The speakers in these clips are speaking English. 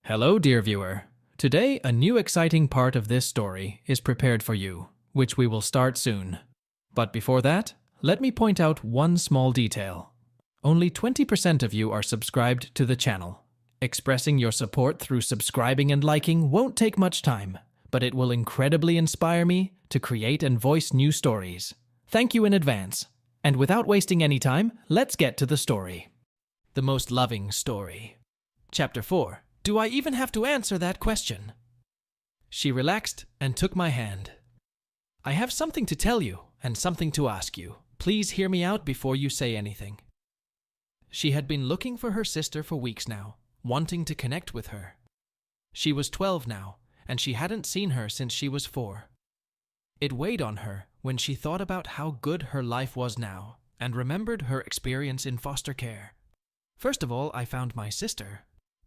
Hello, dear viewer. Today, a new exciting part of this story is prepared for you, which we will start soon. But before that, let me point out one small detail. Only 20% of you are subscribed to the channel. Expressing your support through subscribing and liking won't take much time, but it will incredibly inspire me to create and voice new stories. Thank you in advance. And without wasting any time, let's get to the story. The most loving story. Chapter 4. Do I even have to answer that question? She relaxed and took my hand. I have something to tell you and something to ask you. Please hear me out before you say anything. She had been looking for her sister for weeks now, wanting to connect with her. She was 12 now, and she hadn't seen her since she was 4. It weighed on her when she thought about how good her life was now and remembered her experience in foster care. First of all, I found my sister.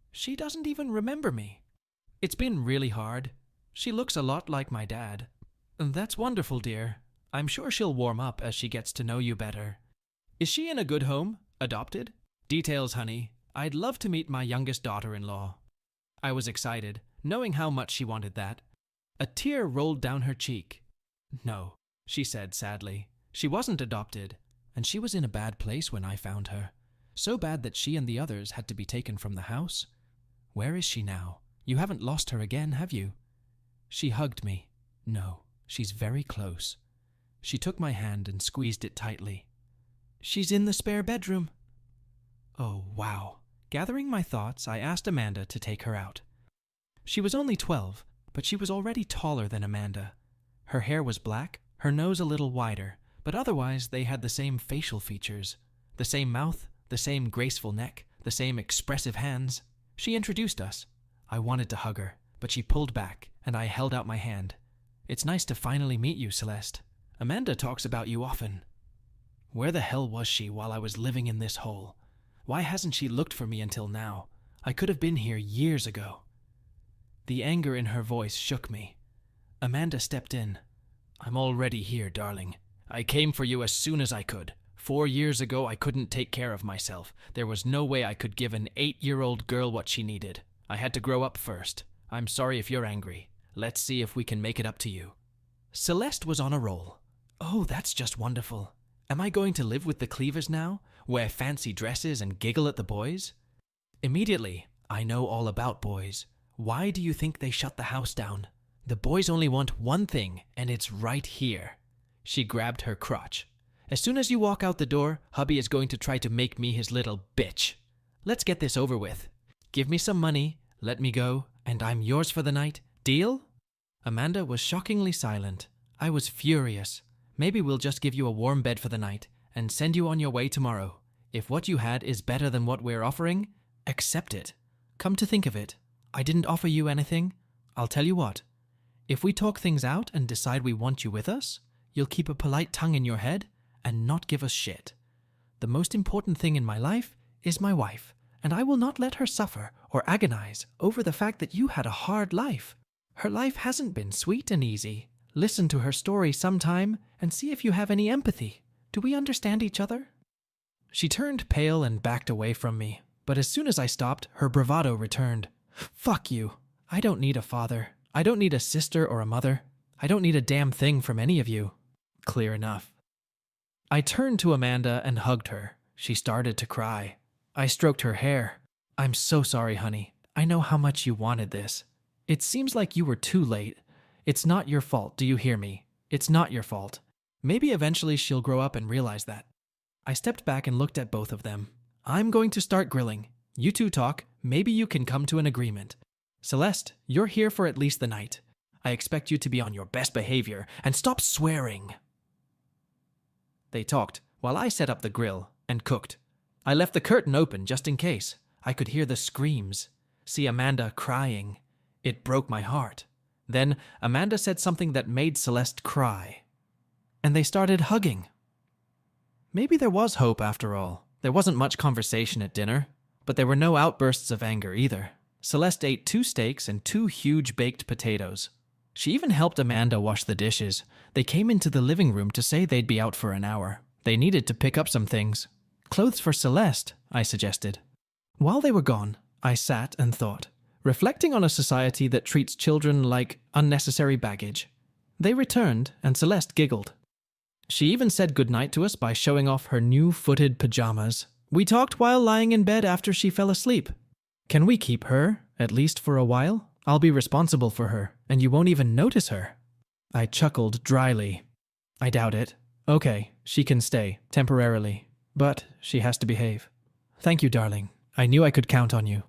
She doesn't even remember me. It's been really hard. She looks a lot like my dad. That's wonderful, dear. I'm sure she'll warm up as she gets to know you better. Is she in a good home? Adopted? Details, honey. I'd love to meet my youngest daughter-in-law. I was excited, knowing how much she wanted that. A tear rolled down her cheek. No, she said sadly. She wasn't adopted, and she was in a bad place when I found her. So bad that she and the others had to be taken from the house. Where is she now? You haven't lost her again, have you? She hugged me. No, she's very close. She took my hand and squeezed it tightly. She's in the spare bedroom. Oh, wow. Gathering my thoughts, I asked Amanda to take her out. She was only 12, but she was already taller than Amanda. Her hair was black, her nose a little wider, but otherwise they had the same facial features. The same mouth, the same graceful neck, the same expressive hands. She introduced us. I wanted to hug her, but she pulled back, and I held out my hand. It's nice to finally meet you, Celeste. Amanda talks about you often. Where the hell was she while I was living in this hole? Why hasn't she looked for me until now? I could have been here years ago. The anger in her voice shook me. Amanda stepped in. I'm already here, darling. I came for you as soon as I could. 4 years ago, I couldn't take care of myself. There was no way I could give an 8-year-old girl what she needed. I had to grow up first. I'm sorry if you're angry. Let's see if we can make it up to you. Celeste was on a roll. Oh, that's just wonderful. Am I going to live with the Cleavers now? Wear fancy dresses and giggle at the boys? Immediately, I know all about boys. Why do you think they shut the house down? The boys only want one thing, and it's right here. She grabbed her crotch. As soon as you walk out the door, hubby is going to try to make me his little bitch. Let's get this over with. Give me some money, let me go, and I'm yours for the night. Deal? Amanda was shockingly silent. I was furious. Maybe we'll just give you a warm bed for the night and send you on your way tomorrow. If what you had is better than what we're offering, accept it. Come to think of it, I didn't offer you anything. I'll tell you what. If we talk things out and decide we want you with us, you'll keep a polite tongue in your head and not give us shit. The most important thing in my life is my wife, and I will not let her suffer or agonize over the fact that you had a hard life. Her life hasn't been sweet and easy. Listen to her story sometime and see if you have any empathy. Do we understand each other? She turned pale and backed away from me, but as soon as I stopped, her bravado returned. Fuck you. I don't need a father. I don't need a sister or a mother. I don't need a damn thing from any of you. Clear enough. I turned to Amanda and hugged her. She started to cry. I stroked her hair. I'm so sorry, honey. I know how much you wanted this. It seems like you were too late. It's not your fault, do you hear me? It's not your fault. Maybe eventually she'll grow up and realize that. I stepped back and looked at both of them. I'm going to start grilling. You two talk. Maybe you can come to an agreement. Celeste, you're here for at least the night. I expect you to be on your best behavior and stop swearing. They talked while I set up the grill and cooked. I left the curtain open just in case. I could hear the screams, see Amanda crying. It broke my heart. Then Amanda said something that made Celeste cry. And they started hugging. Maybe there was hope after all. There wasn't much conversation at dinner, but there were no outbursts of anger either. Celeste ate 2 steaks and 2 huge baked potatoes. She even helped Amanda wash the dishes. They came into the living room to say they'd be out for an hour. They needed to pick up some things. Clothes for Celeste, I suggested. While they were gone, I sat and thought. reflecting on a society that treats children like unnecessary baggage. They returned, and Celeste giggled. She even said goodnight to us by showing off her new footed pajamas. We talked while lying in bed after she fell asleep. Can we keep her, at least for a while? I'll be responsible for her, and you won't even notice her. I chuckled dryly. I doubt it. Okay, she can stay, temporarily. But she has to behave. Thank you, darling. I knew I could count on you.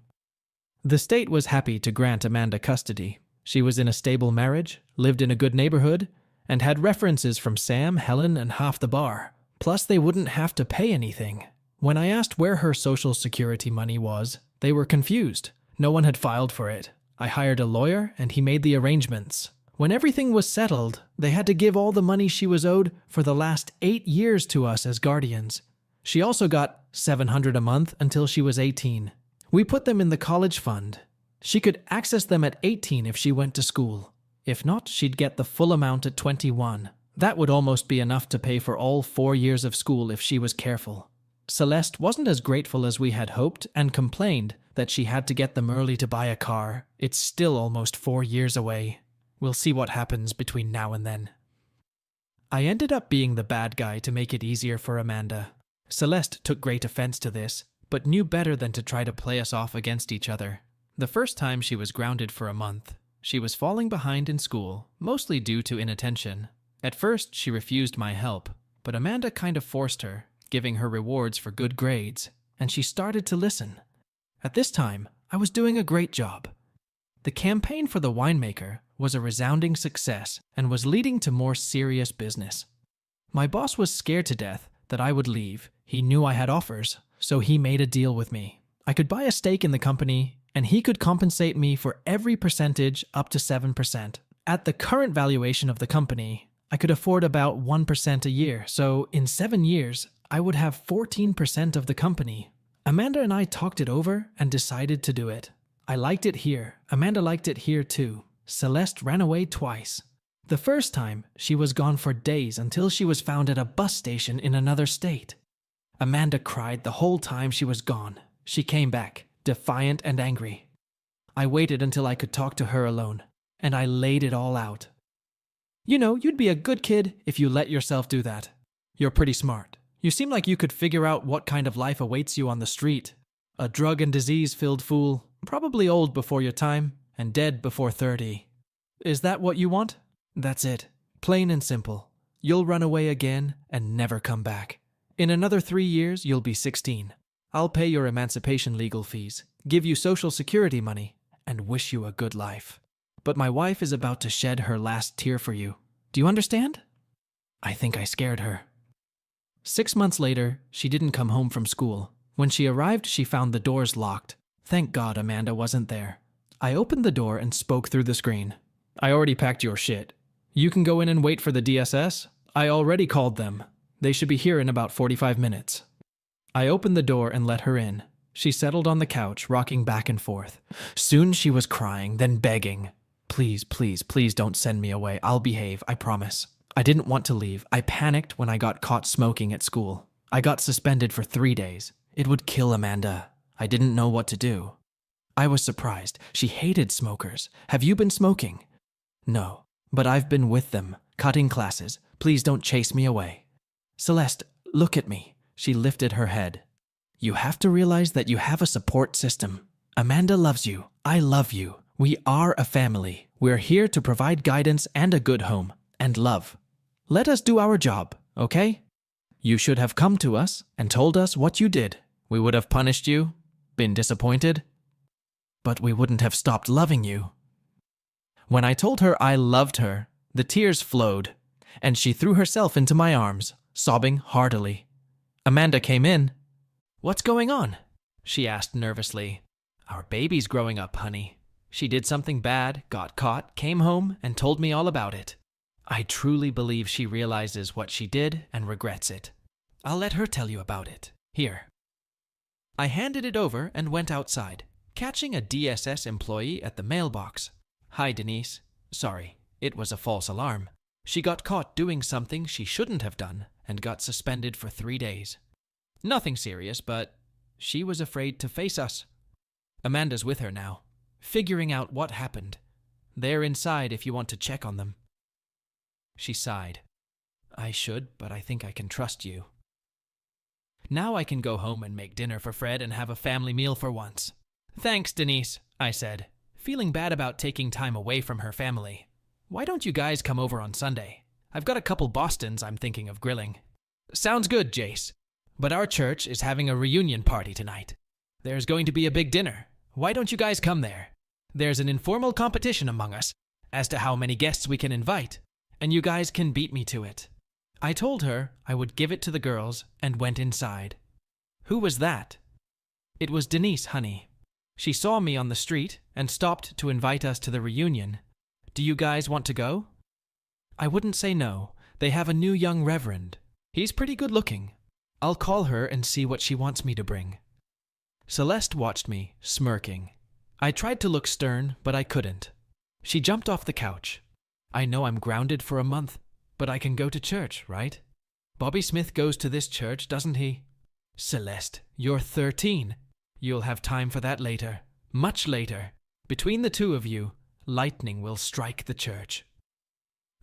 The state was happy to grant Amanda custody. She was in a stable marriage, lived in a good neighborhood, and had references from Sam, Helen, and half the bar. Plus, they wouldn't have to pay anything. When I asked where her Social Security money was, they were confused. No one had filed for it. I hired a lawyer, and he made the arrangements. When everything was settled, they had to give all the money she was owed for the last 8 years to us as guardians. She also got $700 a month until she was 18. We put them in the college fund. She could access them at 18 if she went to school. If not, she'd get the full amount at 21. That would almost be enough to pay for all 4 years of school if she was careful. Celeste wasn't as grateful as we had hoped and complained that she had to get them early to buy a car. It's still almost 4 years away. We'll see what happens between now and then. I ended up being the bad guy to make it easier for Amanda. Celeste took great offense to this, but knew better than to try to play us off against each other. The first time she was grounded for a month. She was falling behind in school, mostly due to inattention. At first, she refused my help, but Amanda kind of forced her, giving her rewards for good grades, and she started to listen. At this time, I was doing a great job. The campaign for the winemaker was a resounding success and was leading to more serious business. My boss was scared to death that I would leave. He knew I had offers, so he made a deal with me. I could buy a stake in the company, and he could compensate me for every percentage up to 7%. At the current valuation of the company, I could afford about 1% a year, so in 7 years, I would have 14% of the company. Amanda and I talked it over and decided to do it. I liked it here. Amanda liked it here too. Celeste ran away twice. The first time, she was gone for days until she was found at a bus station in another state. Amanda cried the whole time she was gone. She came back, defiant and angry. I waited until I could talk to her alone, and I laid it all out. You know, you'd be a good kid if you let yourself do that. You're pretty smart. You seem like you could figure out what kind of life awaits you on the street. A drug and disease-filled fool, probably old before your time, and dead before 30. Is that what you want? That's it. Plain and simple. You'll run away again and never come back. In another 3 years, you'll be 16. I'll pay your emancipation legal fees, give you Social Security money, and wish you a good life. But my wife is about to shed her last tear for you. Do you understand? I think I scared her. 6 months later, she didn't come home from school. When she arrived, she found the doors locked. Thank God Amanda wasn't there. I opened the door and spoke through the screen. I already packed your shit. You can go in and wait for the DSS. I already called them. They should be here in about 45 minutes. I opened the door and let her in. She settled on the couch, rocking back and forth. Soon she was crying, then begging. Please, please, please don't send me away. I'll behave, I promise. I didn't want to leave. I panicked when I got caught smoking at school. I got suspended for 3 days. It would kill Amanda. I didn't know what to do. I was surprised. She hated smokers. Have you been smoking? No, but I've been with them, cutting classes. Please don't chase me away. Celeste, look at me. She lifted her head. You have to realize that you have a support system. Amanda loves you. I love you. We are a family. We're here to provide guidance and a good home, and love. Let us do our job, okay? You should have come to us and told us what you did. We would have punished you, been disappointed, but we wouldn't have stopped loving you. When I told her I loved her, the tears flowed, and she threw herself into my arms, sobbing heartily. Amanda came in. What's going on? She asked nervously. Our baby's growing up, honey. She did something bad, got caught, came home, and told me all about it. I truly believe she realizes what she did and regrets it. I'll let her tell you about it. Here. I handed it over and went outside, catching a DSS employee at the mailbox. Hi, Denise. Sorry, it was a false alarm. She got caught doing something she shouldn't have done and got suspended for 3 days. Nothing serious, but she was afraid to face us. Amanda's with her now. figuring out what happened. They're inside if you want to check on them." She sighed. "I should, but I think I can trust you." Now I can go home and make dinner for Fred and have a family meal for once. "Thanks, Denise," I said, feeling bad about taking time away from her family. "Why don't you guys come over on Sunday? I've got a couple Bostons I'm thinking of grilling." "Sounds good, Jace. But our church is having a reunion party tonight. There's going to be a big dinner. Why don't you guys come there? There's an informal competition among us as to how many guests we can invite, and you guys can beat me to it." I told her I would give it to the girls and went inside. "Who was that?" "It was Denise, honey. She saw me on the street and stopped to invite us to the reunion. Do you guys want to go?" I wouldn't say no. They have a new young reverend. He's pretty good looking. I'll call her and see what she wants me to bring. Celeste watched me, smirking. I tried to look stern, but I couldn't. She jumped off the couch. "I know I'm grounded for a month, but I can go to church, right? Bobby Smith goes to this church, doesn't he?" "Celeste, you're 13. You'll have time for that later. Much later. Between the two of you, lightning will strike the church."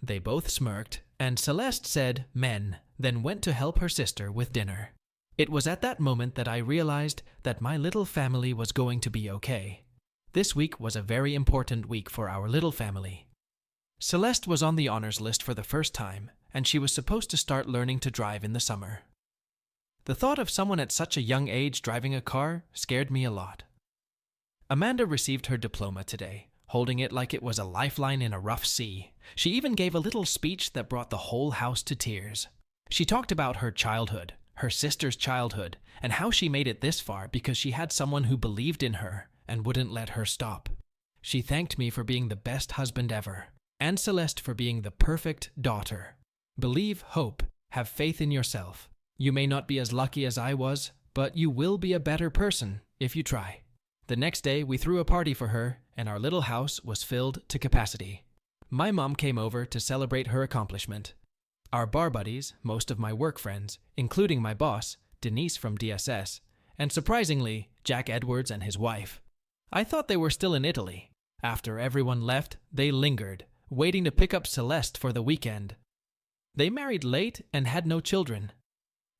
They both smirked, and Celeste said men, then went to help her sister with dinner. It was at that moment that I realized that my little family was going to be okay. This week was a very important week for our little family. Celeste was on the honors list for the first time, and she was supposed to start learning to drive in the summer. The thought of someone at such a young age driving a car scared me a lot. Amanda received her diploma today, holding it like it was a lifeline in a rough sea. She even gave a little speech that brought the whole house to tears. She talked about her childhood, her sister's childhood, and how she made it this far because she had someone who believed in her and wouldn't let her stop. She thanked me for being the best husband ever, and Celeste for being the perfect daughter. Believe, hope, have faith in yourself. You may not be as lucky as I was, but you will be a better person if you try. The next day, we threw a party for her, and our little house was filled to capacity. My mom came over to celebrate her accomplishment. Our bar buddies, most of my work friends, including my boss, Denise from DSS, and surprisingly, Jack Edwards and his wife. I thought they were still in Italy. After everyone left, they lingered, waiting to pick up Celeste for the weekend. They married late and had no children.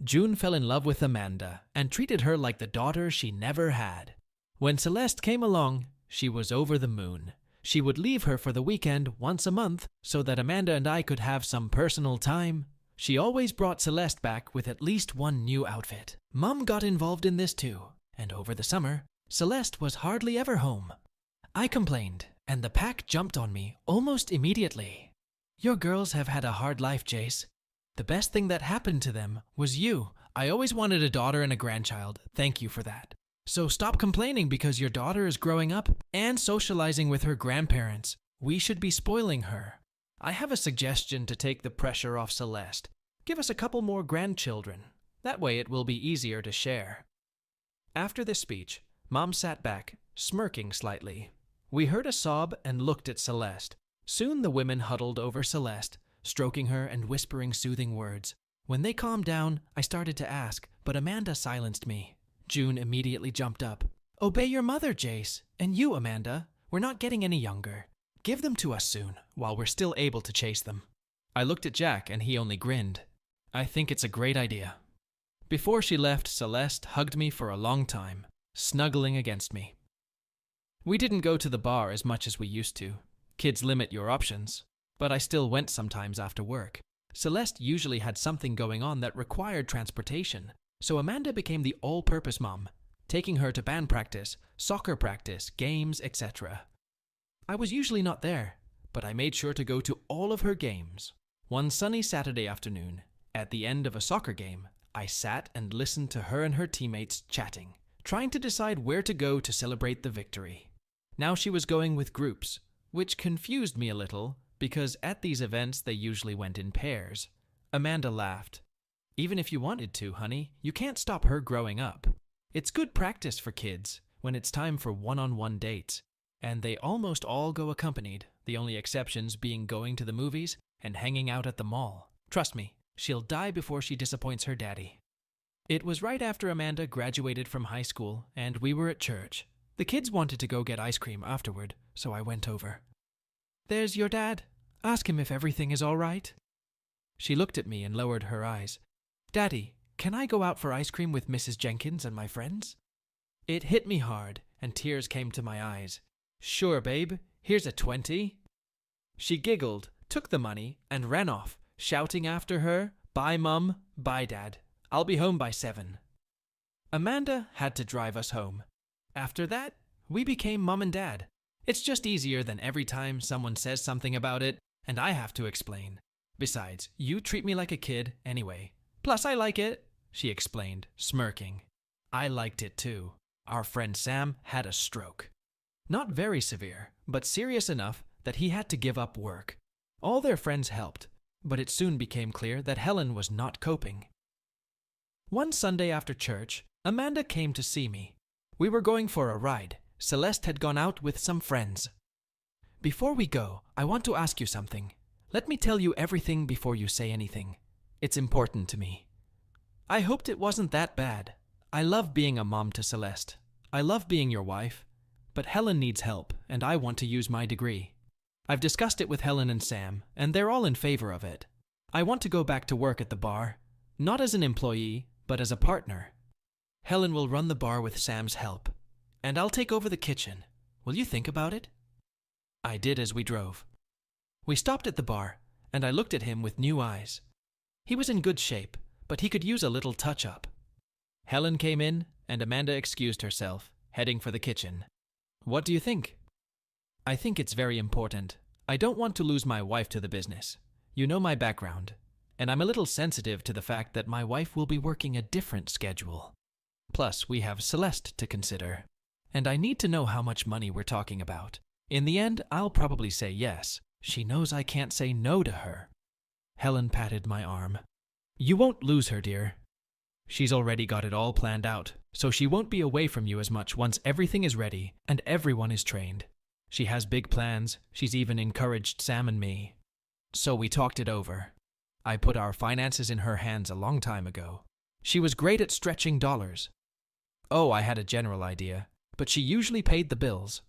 June fell in love with Amanda and treated her like the daughter she never had. When Celeste came along, she was over the moon. She would leave her for the weekend once a month so that Amanda and I could have some personal time. She always brought Celeste back with at least one new outfit. Mom got involved in this too, and over the summer, Celeste was hardly ever home. I complained, and the pack jumped on me almost immediately. "Your girls have had a hard life, Jace. The best thing that happened to them was you. I always wanted a daughter and a grandchild. Thank you for that. So stop complaining because your daughter is growing up and socializing with her grandparents. We should be spoiling her. I have a suggestion to take the pressure off Celeste. Give us a couple more grandchildren. That way it will be easier to share." After this speech, Mom sat back, smirking slightly. We heard a sob and looked at Celeste. Soon the women huddled over Celeste, stroking her and whispering soothing words. When they calmed down, I started to ask, but Amanda silenced me. June immediately jumped up. "Obey your mother, Jace. And you, Amanda. We're not getting any younger. Give them to us soon, while we're still able to chase them." I looked at Jack and he only grinned. "I think it's a great idea." Before she left, Celeste hugged me for a long time, snuggling against me. We didn't go to the bar as much as we used to. Kids limit your options, but I still went sometimes after work. Celeste usually had something going on that required transportation, so Amanda became the all-purpose mom, taking her to band practice, soccer practice, games, etc. I was usually not there, but I made sure to go to all of her games. One sunny Saturday afternoon, at the end of a soccer game, I sat and listened to her and her teammates chatting, trying to decide where to go to celebrate the victory. Now she was going with groups, which confused me a little because at these events they usually went in pairs. Amanda laughed. "Even if you wanted to, honey, you can't stop her growing up. It's good practice for kids when it's time for one-on-one dates, and they almost all go accompanied, the only exceptions being going to the movies and hanging out at the mall. Trust me, she'll die before she disappoints her daddy." It was right after Amanda graduated from high school, and we were at church. The kids wanted to go get ice cream afterward, so I went over. "There's your dad. Ask him if everything is all right." She looked at me and lowered her eyes. "Daddy, can I go out for ice cream with Mrs. Jenkins and my friends?" It hit me hard, and tears came to my eyes. "Sure, babe. Here's a 20. She giggled, took the money, and ran off, shouting after her, "Bye, Mum. Bye, Dad. I'll be home by 7. Amanda had to drive us home. After that, we became Mum and Dad. It's just easier than every time someone says something about it, and I have to explain. Besides, you treat me like a kid anyway. Plus, I like it," she explained, smirking. I liked it too. Our friend Sam had a stroke. Not very severe, but serious enough that he had to give up work. All their friends helped, but it soon became clear that Helen was not coping. One Sunday after church, Amanda came to see me. We were going for a ride. Celeste had gone out with some friends. "Before we go, I want to ask you something. Let me tell you everything before you say anything. It's important to me." I hoped it wasn't that bad. I love being a mom to Celeste. I love being your wife. But Helen needs help, and I want to use my degree. I've discussed it with Helen and Sam, and they're all in favor of it. I want to go back to work at the bar, not as an employee, but as a partner. Helen will run the bar with Sam's help, and I'll take over the kitchen. Will you think about it? I did as we drove. We stopped at the bar, and I looked at him with new eyes. He was in good shape, but he could use a little touch-up. Helen came in, and Amanda excused herself, heading for the kitchen. "What do you think?" "I think it's very important. I don't want to lose my wife to the business. You know my background, and I'm a little sensitive to the fact that my wife will be working a different schedule. Plus, we have Celeste to consider, and I need to know how much money we're talking about. In the end, I'll probably say yes. She knows I can't say no to her." Helen patted my arm. "You won't lose her, dear. She's already got it all planned out, so she won't be away from you as much once everything is ready and everyone is trained. She has big plans. She's even encouraged Sam and me. So we talked it over. I put our finances in her hands a long time ago. She was great at stretching dollars. Oh, I had a general idea, but she usually paid the bills.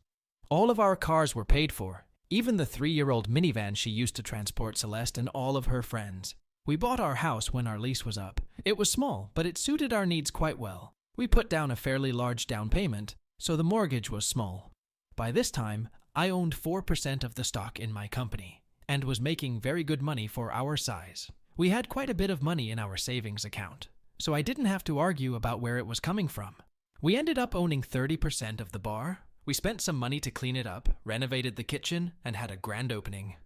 All of our cars were paid for, even the 3-year-old minivan she used to transport Celeste and all of her friends. We bought our house when our lease was up. It was small, but it suited our needs quite well. We put down a fairly large down payment, so the mortgage was small. By this time, I owned 4% of the stock in my company, and was making very good money for our size. We had quite a bit of money in our savings account, so I didn't have to argue about where it was coming from. We ended up owning 30% of the bar. We spent some money to clean it up, renovated the kitchen, and had a grand opening.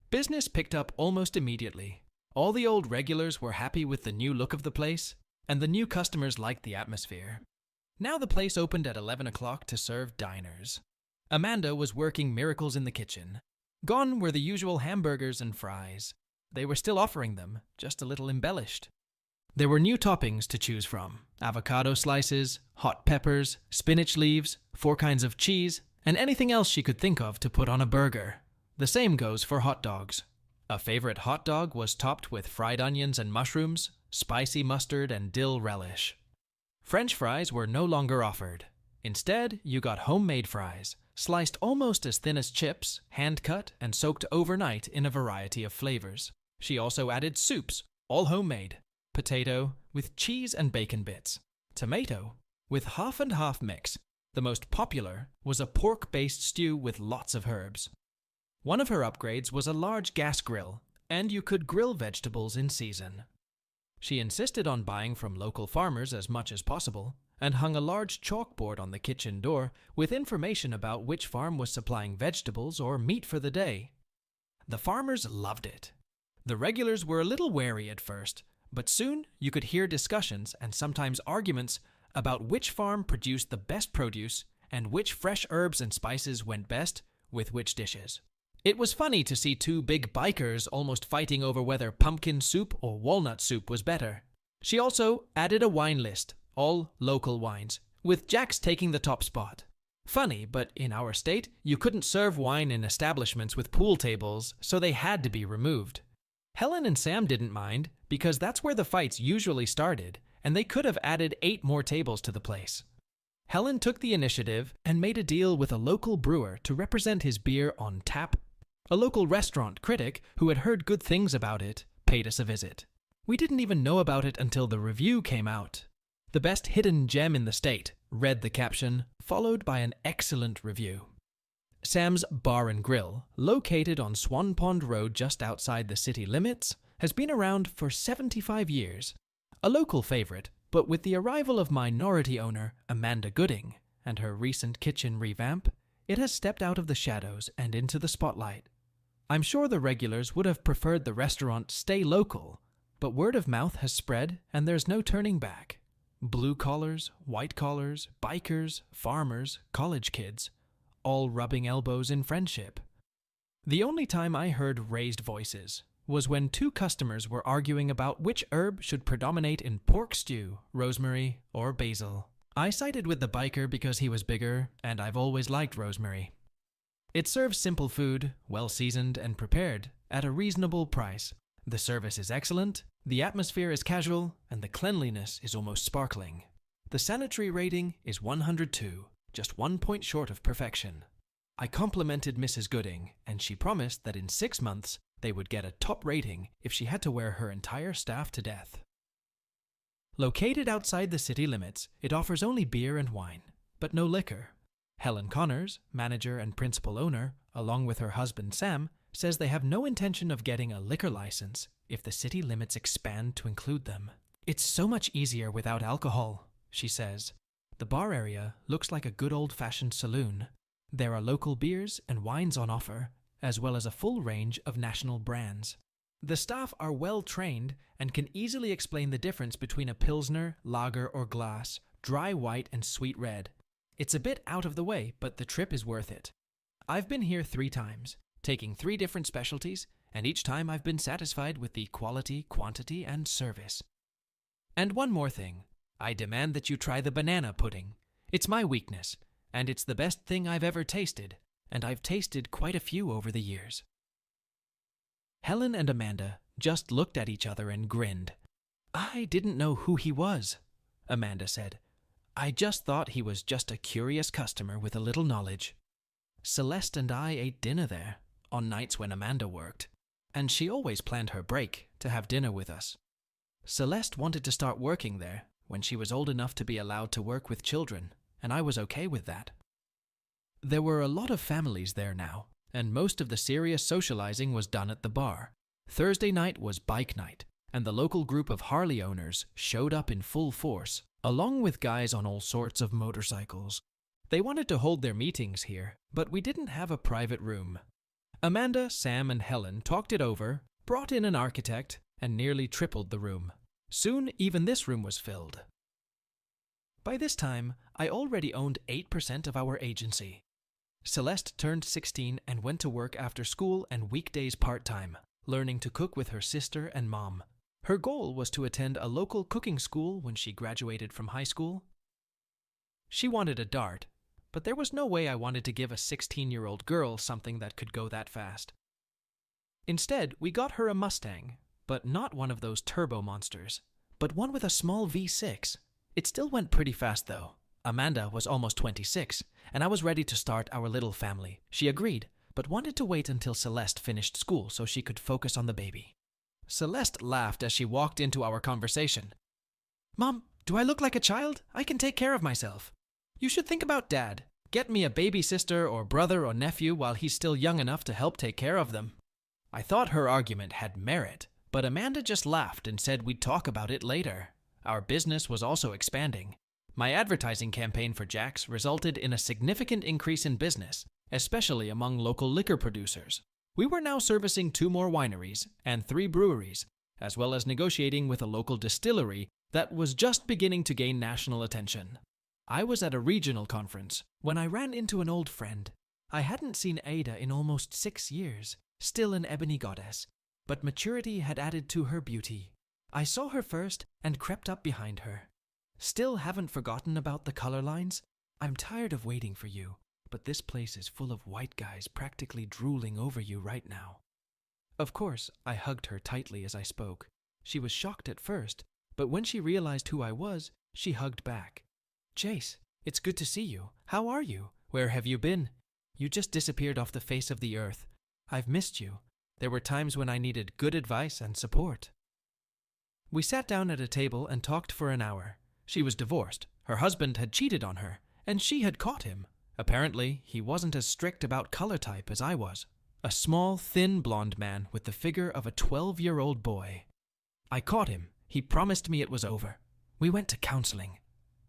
Business picked up almost immediately. All the old regulars were happy with the new look of the place, and the new customers liked the atmosphere. Now the place opened at 11 o'clock to serve diners. Amanda was working miracles in the kitchen. Gone were the usual hamburgers and fries. They were still offering them, just a little embellished. There were new toppings to choose from: avocado slices, hot peppers, spinach leaves, 4 kinds of cheese, and anything else she could think of to put on a burger. The same goes for hot dogs. A favorite hot dog was topped with fried onions and mushrooms, spicy mustard, and dill relish. French fries were no longer offered. Instead, you got homemade fries, sliced almost as thin as chips, hand-cut, and soaked overnight in a variety of flavors. She also added soups, all homemade. Potato, with cheese and bacon bits. Tomato, with half and half mix. The most popular was a pork-based stew with lots of herbs. One of her upgrades was a large gas grill, and you could grill vegetables in season. She insisted on buying from local farmers as much as possible, and hung a large chalkboard on the kitchen door with information about which farm was supplying vegetables or meat for the day. The farmers loved it. The regulars were a little wary at first, but soon you could hear discussions and sometimes arguments about which farm produced the best produce and which fresh herbs and spices went best with which dishes. It was funny to see 2 big bikers almost fighting over whether pumpkin soup or walnut soup was better. She also added a wine list, all local wines, with Jack's taking the top spot. Funny, but in our state, you couldn't serve wine in establishments with pool tables, so they had to be removed. Helen and Sam didn't mind, because that's where the fights usually started, and they could have added 8 more tables to the place. Helen took the initiative and made a deal with a local brewer to represent his beer on tap. A local restaurant critic who had heard good things about it paid us a visit. We didn't even know about it until the review came out. The best hidden gem in the state, read the caption, followed by an excellent review. Sam's Bar and Grill, located on Swan Pond Road just outside the city limits, has been around for 75 years. A local favorite, but with the arrival of minority owner Amanda Gooding and her recent kitchen revamp, it has stepped out of the shadows and into the spotlight. I'm sure the regulars would have preferred the restaurant stay local, but word of mouth has spread and there's no turning back. Blue collars, white collars, bikers, farmers, college kids, all rubbing elbows in friendship. The only time I heard raised voices was when two customers were arguing about which herb should predominate in pork stew, rosemary or basil. I sided with the biker because he was bigger, and I've always liked rosemary. It serves simple food, well seasoned and prepared, at a reasonable price. The service is excellent, the atmosphere is casual, and the cleanliness is almost sparkling. The sanitary rating is 102, just 1 point short of perfection. I complimented Mrs. Gooding, and she promised that in 6 months they would get a top rating if she had to wear her entire staff to death. Located outside the city limits, it offers only beer and wine, but no liquor. Helen Connors, manager and principal owner, along with her husband Sam, says they have no intention of getting a liquor license if the city limits expand to include them. It's so much easier without alcohol, she says. The bar area looks like a good old-fashioned saloon. There are local beers and wines on offer, as well as a full range of national brands. The staff are well trained and can easily explain the difference between a pilsner, lager, or glass, dry white and sweet red. It's a bit out of the way, but the trip is worth it. I've been here 3 times, taking 3 different specialties, and each time I've been satisfied with the quality, quantity, and service. And one more thing. I demand that you try the banana pudding. It's my weakness, and it's the best thing I've ever tasted, and I've tasted quite a few over the years. Helen and Amanda just looked at each other and grinned. I didn't know who he was, Amanda said. I just thought he was just a curious customer with a little knowledge. Celeste and I ate dinner there, on nights when Amanda worked, and she always planned her break to have dinner with us. Celeste wanted to start working there when she was old enough to be allowed to work with children, and I was okay with that. There were a lot of families there now, and most of the serious socializing was done at the bar. Thursday night was bike night, and the local group of Harley owners showed up in full force, along with guys on all sorts of motorcycles. They wanted to hold their meetings here, but we didn't have a private room. Amanda, Sam, and Helen talked it over, brought in an architect, and nearly tripled the room. Soon, even this room was filled. By this time, I already owned 8% of our agency. Celeste turned 16 and went to work after school and weekdays part-time, learning to cook with her sister and mom. Her goal was to attend a local cooking school when she graduated from high school. She wanted a Dart, but there was no way I wanted to give a 16-year-old girl something that could go that fast. Instead, we got her a Mustang, but not one of those turbo monsters, but one with a small V6. It still went pretty fast though. Amanda was almost 26, and I was ready to start our little family. She agreed, but wanted to wait until Celeste finished school so she could focus on the baby. Celeste laughed as she walked into our conversation. Mom, do I look like a child? I can take care of myself. You should think about Dad. Get me a baby sister or brother or nephew while he's still young enough to help take care of them. I thought her argument had merit, but Amanda just laughed and said we'd talk about it later. Our business was also expanding. My advertising campaign for Jack's resulted in a significant increase in business, especially among local liquor producers. We were now servicing 2 more wineries and 3 breweries, as well as negotiating with a local distillery that was just beginning to gain national attention. I was at a regional conference when I ran into an old friend. I hadn't seen Ada in almost 6 years, still an ebony goddess, but maturity had added to her beauty. I saw her first and crept up behind her. Still haven't forgotten about the color lines? I'm tired of waiting for you, but this place is full of white guys practically drooling over you right now. Of course, I hugged her tightly as I spoke. She was shocked at first, but when she realized who I was, she hugged back. Jace, It's good to see you. How are you? Where have you been? You just disappeared off the face of the earth. I've missed you. There were times when I needed good advice and support. We sat down at a table and talked for an hour. She was divorced. Her husband had cheated on her, and she had caught him. Apparently, he wasn't as strict about color type as I was. A small, thin, blonde man with the figure of a 12-year-old boy. I caught him. He promised me it was over. We went to counseling.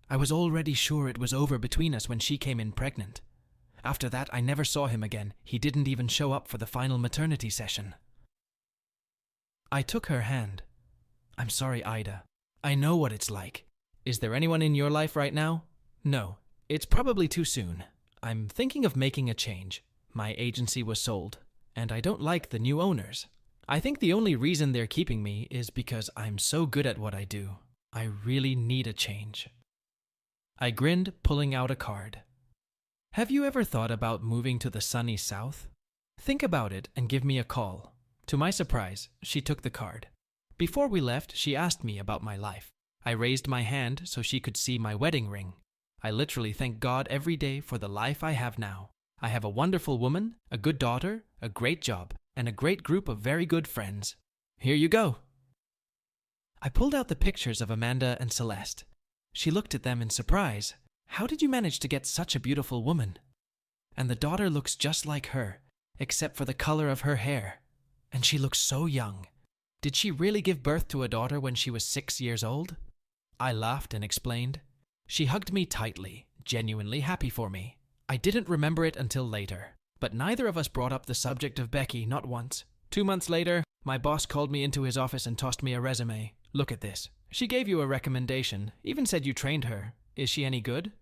I was already sure it was over between us when she came in pregnant. After that, I never saw him again. He didn't even show up for the final maternity session. I took her hand. I'm sorry, Ida. I know what it's like. Is there anyone in your life right now? No, it's probably too soon. I'm thinking of making a change. My agency was sold, and I don't like the new owners. I think the only reason they're keeping me is because I'm so good at what I do. I really need a change. I grinned, pulling out a card. Have you ever thought about moving to the sunny south? Think about it and give me a call. To my surprise, she took the card. Before we left, she asked me about my life. I raised my hand so she could see my wedding ring. I literally thank God every day for the life I have now. I have a wonderful woman, a good daughter, a great job, and a great group of very good friends. Here you go. I pulled out the pictures of Amanda and Celeste. She looked at them in surprise. How did you manage to get such a beautiful woman? And the daughter looks just like her, except for the color of her hair. And she looks so young. Did she really give birth to a daughter when she was 6 years old? I laughed and explained. She hugged me tightly, genuinely happy for me. I didn't remember it until later, but neither of us brought up the subject of Becky, not once. 2 months later, my boss called me into his office and tossed me a resume. Look at this. She gave you a recommendation, even said you trained her. Is she any good?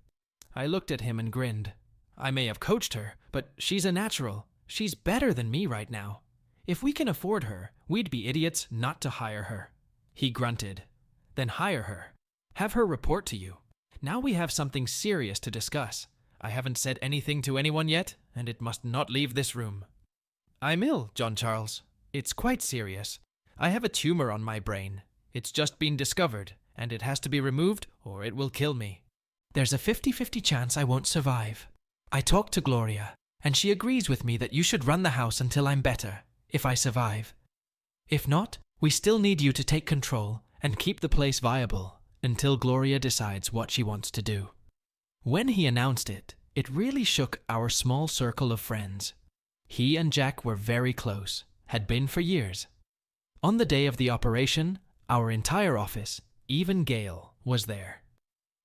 I looked at him and grinned. I may have coached her, but she's a natural. She's better than me right now. If we can afford her, we'd be idiots not to hire her. He grunted. Then hire her. Have her report to you. Now we have something serious to discuss. I haven't said anything to anyone yet, and it must not leave this room. I'm ill, John Charles. It's quite serious. I have a tumor on my brain. It's just been discovered, and it has to be removed or it will kill me. There's a 50-50 chance I won't survive. I talked to Gloria, and she agrees with me that you should run the house until I'm better, if I survive. If not, we still need you to take control and keep the place viable until Gloria decides what she wants to do. When he announced it, it really shook our small circle of friends. He and Jack were very close, had been for years. On the day of the operation, our entire office, even Gail, was there.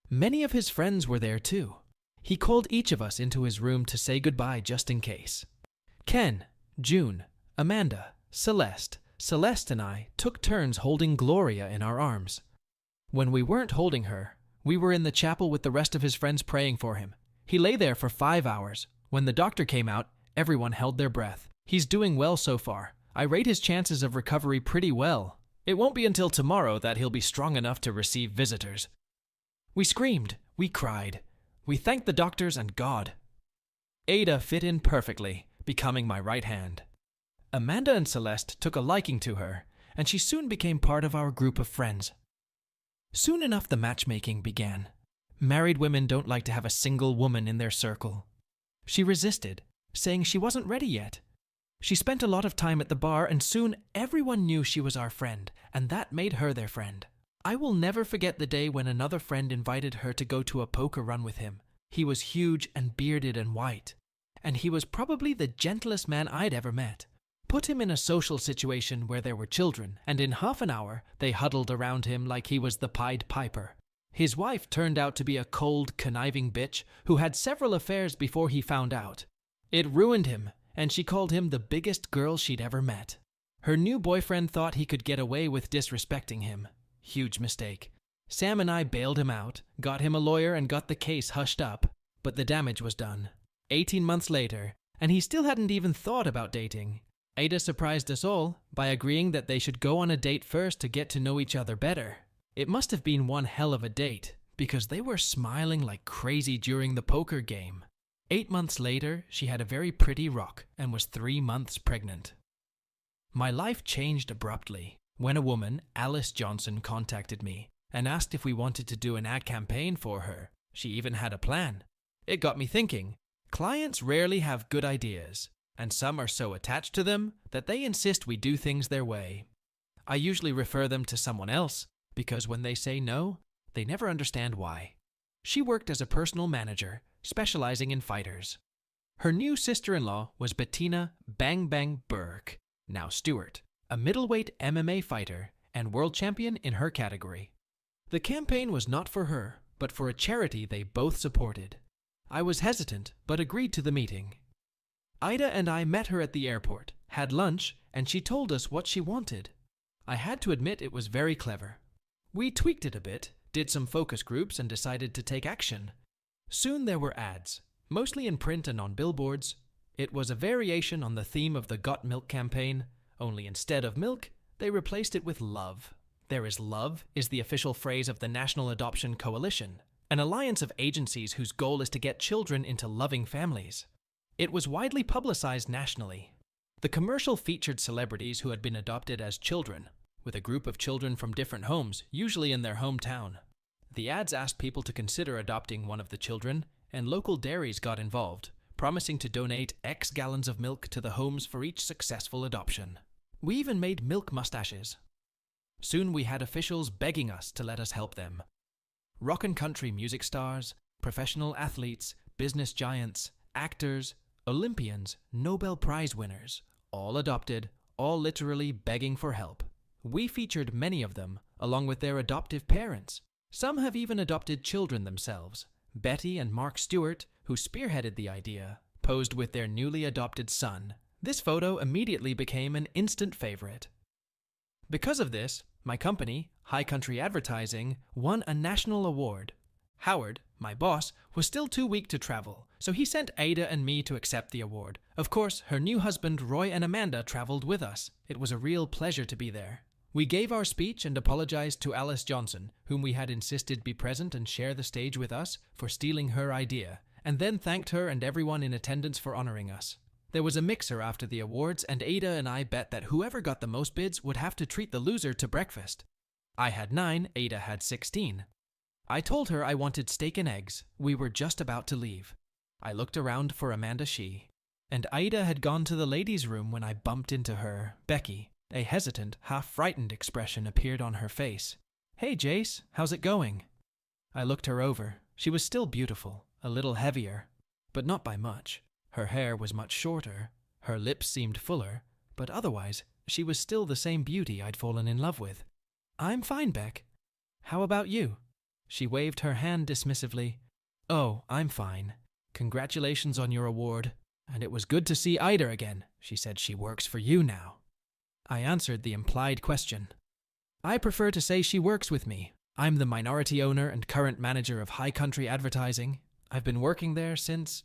Many of his friends were there too. He called each of us into his room to say goodbye just in case. Ken, June, Amanda, Celeste and I took turns holding Gloria in our arms. When we weren't holding her, we were in the chapel with the rest of his friends praying for him. He lay there for 5 hours. When the doctor came out, everyone held their breath. He's doing well so far. I rate his chances of recovery pretty well. It won't be until tomorrow that he'll be strong enough to receive visitors. We screamed. We cried. We thanked the doctors and God. Ada fit in perfectly, becoming my right hand. Amanda and Celeste took a liking to her, and she soon became part of our group of friends. Soon enough, the matchmaking began. Married women don't like to have a single woman in their circle. She resisted, saying she wasn't ready yet. She spent a lot of time at the bar, and soon everyone knew she was our friend, and that made her their friend. I will never forget the day when another friend invited her to go to a poker run with him. He was huge and bearded and white, and he was probably the gentlest man I'd ever met. Put him in a social situation where there were children, and in half an hour they huddled around him like he was the Pied Piper. His wife turned out to be a cold, conniving bitch who had several affairs before he found out. It ruined him, and she called him the biggest girl she'd ever met. Her new boyfriend thought he could get away with disrespecting him. Huge mistake. Sam and I bailed him out, got him a lawyer, and got the case hushed up, but the damage was done. 18 months later, and he still hadn't even thought about dating. Ada surprised us all by agreeing that they should go on a date first to get to know each other better. It must have been one hell of a date, because they were smiling like crazy during the poker game. 8 months later, she had a very pretty rock and was 3 months pregnant. My life changed abruptly when a woman, Alice Johnson, contacted me and asked if we wanted to do an ad campaign for her. She even had a plan. It got me thinking. Clients rarely have good ideas, and some are so attached to them that they insist we do things their way. I usually refer them to someone else, because when they say no, they never understand why. She worked as a personal manager, specializing in fighters. Her new sister-in-law was Bettina Bang Bang Burke, now Stewart, a middleweight MMA fighter and world champion in her category. The campaign was not for her, but for a charity they both supported. I was hesitant, but agreed to the meeting. Ida and I met her at the airport, had lunch, and she told us what she wanted. I had to admit it was very clever. We tweaked it a bit, did some focus groups, and decided to take action. Soon there were ads, mostly in print and on billboards. It was a variation on the theme of the Got Milk campaign, only instead of milk, they replaced it with love. There is Love is the official phrase of the National Adoption Coalition, an alliance of agencies whose goal is to get children into loving families. It was widely publicized nationally. The commercial featured celebrities who had been adopted as children, with a group of children from different homes, usually in their hometown. The ads asked people to consider adopting one of the children, and local dairies got involved, promising to donate X gallons of milk to the homes for each successful adoption. We even made milk mustaches. Soon we had officials begging us to let us help them. Rock and country music stars, professional athletes, business giants, actors, Olympians, Nobel Prize winners, all adopted, all literally begging for help. We featured many of them, along with their adoptive parents. Some have even adopted children themselves. Betty and Mark Stewart, who spearheaded the idea, posed with their newly adopted son. This photo immediately became an instant favorite. Because of this, my company, High Country Advertising, won a national award. Howard, my boss, was still too weak to travel, so he sent Ada and me to accept the award. Of course, her new husband Roy and Amanda traveled with us. It was a real pleasure to be there. We gave our speech and apologized to Alice Johnson, whom we had insisted be present and share the stage with us, for stealing her idea, and then thanked her and everyone in attendance for honoring us. There was a mixer after the awards, and Ada and I bet that whoever got the most bids would have to treat the loser to breakfast. I had 9, Ada had 16. I told her I wanted steak and eggs. We were just about to leave. I looked around for Amanda Shee, and Ida had gone to the ladies' room when I bumped into her, Becky. A hesitant, half-frightened expression appeared on her face. "Hey, Jace, how's it going?" I looked her over. She was still beautiful, a little heavier, but not by much. Her hair was much shorter, her lips seemed fuller, but otherwise, she was still the same beauty I'd fallen in love with. "I'm fine, Beck. How about you?" She waved her hand dismissively. "Oh, I'm fine. Congratulations on your award. And it was good to see Ida again. She said she works for you now." I answered the implied question. "I prefer to say she works with me. I'm the minority owner and current manager of High Country Advertising. I've been working there since.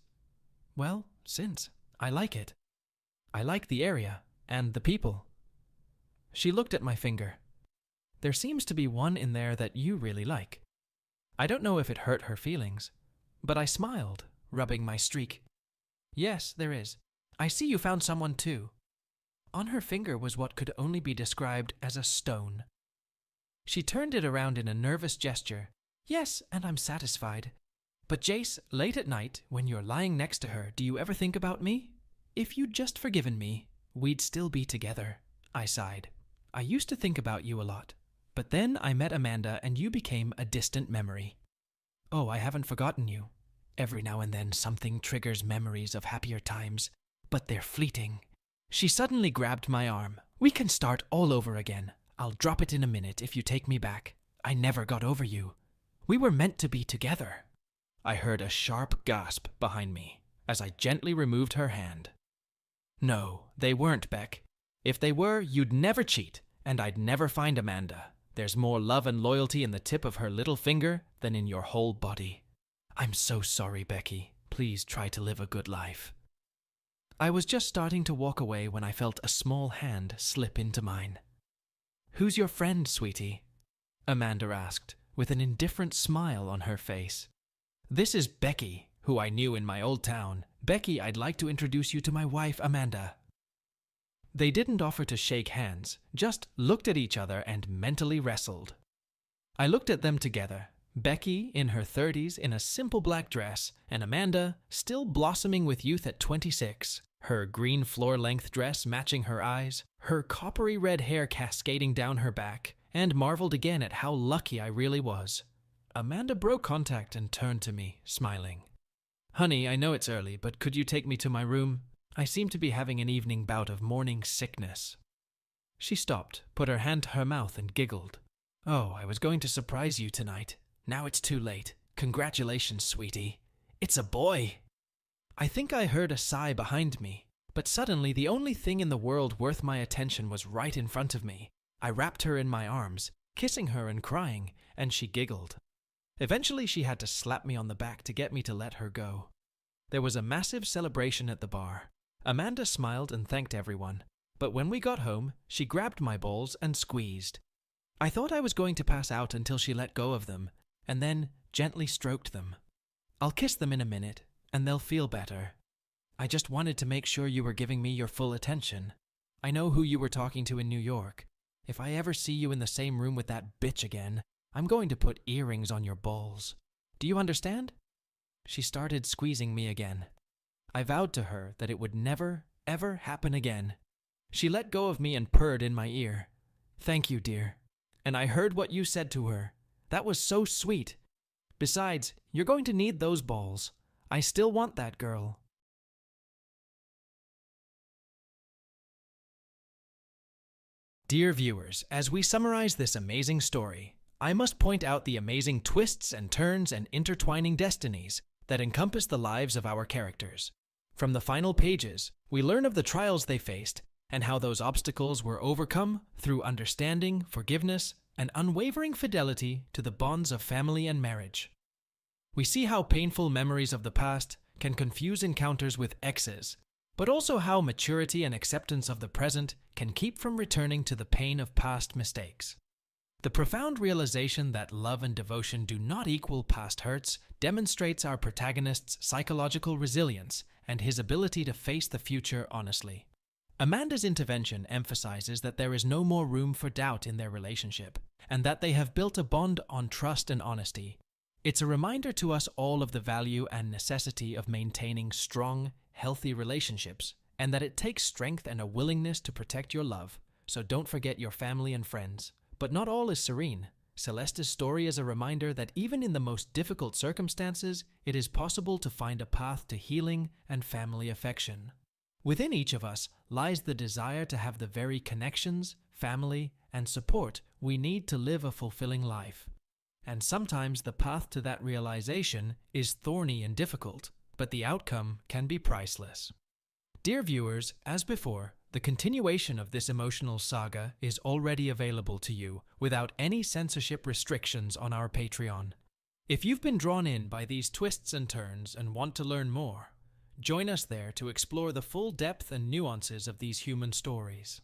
I like it. I like the area and the people." She looked at my finger. "There seems to be one in there that you really like." I don't know if it hurt her feelings, but I smiled, rubbing my streak. "Yes, there is. I see you found someone too." On her finger was what could only be described as a stone. She turned it around in a nervous gesture. "Yes, and I'm satisfied. But Jace, late at night, when you're lying next to her, do you ever think about me? If you'd just forgiven me, we'd still be together." I sighed. "I used to think about you a lot. But then I met Amanda and you became a distant memory." "Oh, I haven't forgotten you. Every now and then something triggers memories of happier times, but they're fleeting." She suddenly grabbed my arm. "We can start all over again. I'll drop it in a minute if you take me back. I never got over you. We were meant to be together." I heard a sharp gasp behind me as I gently removed her hand. "No, they weren't, Beck. If they were, you'd never cheat, and I'd never find Amanda. There's more love and loyalty in the tip of her little finger than in your whole body. I'm so sorry, Becky. Please try to live a good life." I was just starting to walk away when I felt a small hand slip into mine. "Who's your friend, sweetie?" Amanda asked, with an indifferent smile on her face. "This is Becky, who I knew in my old town. Becky, I'd like to introduce you to my wife, Amanda." They didn't offer to shake hands, just looked at each other and mentally wrestled. I looked at them together. Becky, in her 30s, in a simple black dress, and Amanda, still blossoming with youth at 26, her green floor-length dress matching her eyes, her coppery red hair cascading down her back, and marveled again at how lucky I really was. Amanda broke contact and turned to me, smiling. "Honey, I know it's early, but could you take me to my room? I seem to be having an evening bout of morning sickness." She stopped, put her hand to her mouth, and giggled. "Oh, I was going to surprise you tonight. Now it's too late. Congratulations, sweetie. It's a boy." I think I heard a sigh behind me, but suddenly the only thing in the world worth my attention was right in front of me. I wrapped her in my arms, kissing her and crying, and she giggled. Eventually she had to slap me on the back to get me to let her go. There was a massive celebration at the bar. Amanda smiled and thanked everyone, but when we got home, she grabbed my balls and squeezed. I thought I was going to pass out until she let go of them, and then gently stroked them. "I'll kiss them in a minute, and they'll feel better. I just wanted to make sure you were giving me your full attention. I know who you were talking to in New York. If I ever see you in the same room with that bitch again, I'm going to put earrings on your balls. Do you understand?" She started squeezing me again. I vowed to her that it would never, ever happen again. She let go of me and purred in my ear. "Thank you, dear. And I heard what you said to her. That was so sweet. Besides, you're going to need those balls. I still want that girl." Dear viewers, as we summarize this amazing story, I must point out the amazing twists and turns and intertwining destinies that encompass the lives of our characters. From the final pages, we learn of the trials they faced and how those obstacles were overcome through understanding, forgiveness, and unwavering fidelity to the bonds of family and marriage. We see how painful memories of the past can confuse encounters with exes, but also how maturity and acceptance of the present can keep from returning to the pain of past mistakes. The profound realization that love and devotion do not equal past hurts demonstrates our protagonist's psychological resilience and his ability to face the future honestly. Amanda's intervention emphasizes that there is no more room for doubt in their relationship, and that they have built a bond on trust and honesty. It's a reminder to us all of the value and necessity of maintaining strong, healthy relationships, and that it takes strength and a willingness to protect your love, so don't forget your family and friends. But not all is serene. Celeste's story is a reminder that even in the most difficult circumstances, it is possible to find a path to healing and family affection. Within each of us lies the desire to have the very connections, family, and support we need to live a fulfilling life. And sometimes the path to that realization is thorny and difficult, but the outcome can be priceless. Dear viewers, as before, the continuation of this emotional saga is already available to you without any censorship restrictions on our Patreon. If you've been drawn in by these twists and turns and want to learn more, join us there to explore the full depth and nuances of these human stories.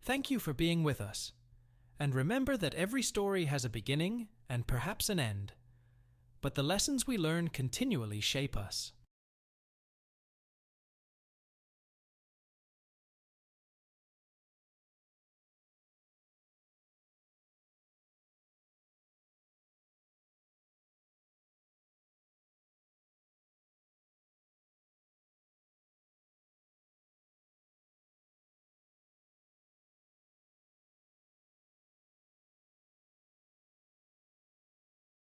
Thank you for being with us, and remember that every story has a beginning and perhaps an end, but the lessons we learn continually shape us.